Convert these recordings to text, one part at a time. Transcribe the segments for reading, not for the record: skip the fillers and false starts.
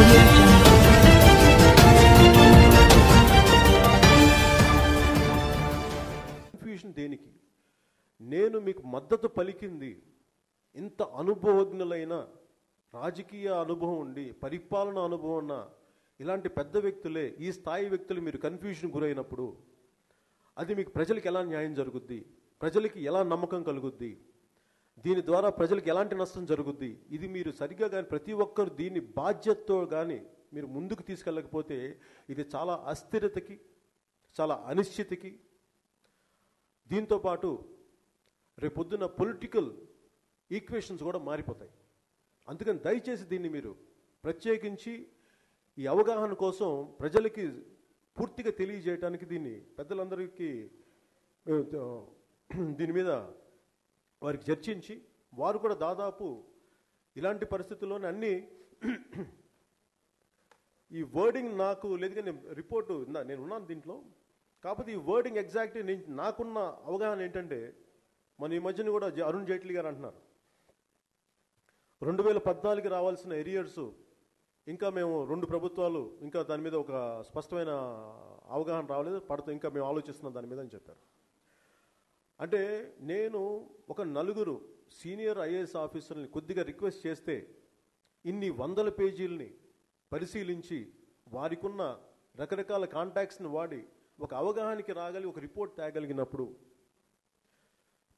audio jungle. Confusion దేనికి? నేను మీకు మద్దతు పలికింది ఇంత అనుభవజ్ఞులైన రాజకీయ అనుభవం ఉండి పరిపాలన అనుభవం ఉన్న ఇలాంటి పెద్ద వ్యక్తులే, ఈ స్థాయి వ్యక్తులు మీరు కన్ఫ్యూజన్ గురైనప్పుడు అది మీకు ప్రజలకు ఎలా న్యాయం జరుగుద్ది, ప్రజలకి ఎలా నమ్మకం కలుగుద్ది, దీని ద్వారా ప్రజలకు ఎలాంటి నష్టం జరుగుద్ది? ఇది మీరు సరిగ్గా కానీ ప్రతి ఒక్కరు దీన్ని బాధ్యతతో కానీ మీరు ముందుకు తీసుకెళ్ళకపోతే ఇది చాలా అస్థిరతకి, చాలా అనిశ్చితికి, దీంతోపాటు రేపొద్దున పొలిటికల్ ఈక్వేషన్స్ కూడా మారిపోతాయి. అందుకని దయచేసి దీన్ని మీరు ప్రత్యేకించి ఈ అవగాహన కోసం ప్రజలకి పూర్తిగా తెలియజేయడానికి దీన్ని పెద్దలందరికీ దీని మీద వారికి చర్చించి వారు కూడా దాదాపు ఇలాంటి పరిస్థితుల్లోనే అన్నీ ఈ వర్డింగ్ నాకు లేదు కానీ రిపోర్టు నేను ఉన్నాను దీంట్లో, కాకపోతే ఈ వర్డింగ్ ఎగ్జాక్ట్ నాకున్న అవగాహన ఏంటంటే మన ఈ మధ్యన కూడా అరుణ్ జైట్లీ గారు అంటున్నారు 2014 రావాల్సిన ఎరియర్స్ ఇంకా మేము 2 ప్రభుత్వాలు ఇంకా దాని మీద ఒక స్పష్టమైన అవగాహన రావలేదు, ఇంకా మేము ఆలోచిస్తున్నాం దాని మీద అని చెప్పారు. అంటే నేను ఒక 4 సీనియర్ ఐఏఎస్ ఆఫీసర్ని కొద్దిగా రిక్వెస్ట్ చేస్తే ఇన్ని 100 పేజీలని పరిశీలించి వారికి ఉన్న రకరకాల కాంటాక్ట్స్ని వాడి ఒక అవగాహనకి రాగలిగి ఒక రిపోర్ట్ తేగలిగినప్పుడు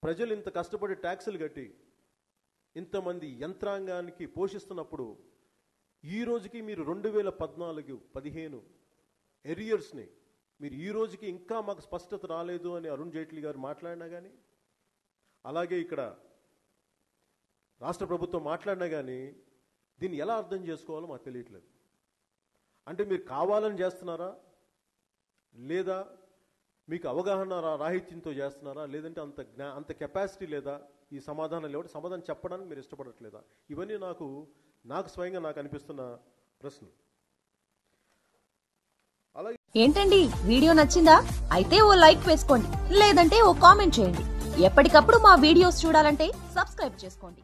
ప్రజలు ఇంత కష్టపడి ట్యాక్సులు కట్టి ఇంతమంది యంత్రాంగానికి పోషిస్తున్నప్పుడు ఈ రోజుకి మీరు 2014-15 ఎరియర్స్ని మీరు ఈ రోజుకి ఇంకా మాకు స్పష్టత రాలేదు అని అరుణ్ జైట్లీ గారు మాట్లాడినా కానీ, అలాగే ఇక్కడ రాష్ట్ర ప్రభుత్వం మాట్లాడినా కానీ దీన్ని ఎలా అర్థం చేసుకోవాలో మాకు తెలియట్లేదు. అంటే మీరు కావాలని చేస్తున్నారా, లేదా మీకు అవగాహన రాహిత్యంతో చేస్తున్నారా, లేదంటే అంత కెపాసిటీ లేదా, ఈ సమాధానం చెప్పడానికి మీరు ఇష్టపడట్లేదా? ఇవన్నీ నాకు స్వయంగా నాకు అనిపిస్తున్న ప్రశ్న. అలాగే ఏంటండి వీడియో నచ్చిందా? అయితే ఓ లైక్ వేసుకోండి, లేదంటే ఓ కామెంట్ చేయండి. ఎప్పటికప్పుడు మా వీడియోస్ చూడాలంటే సబ్స్క్రైబ్ చేసుకోండి.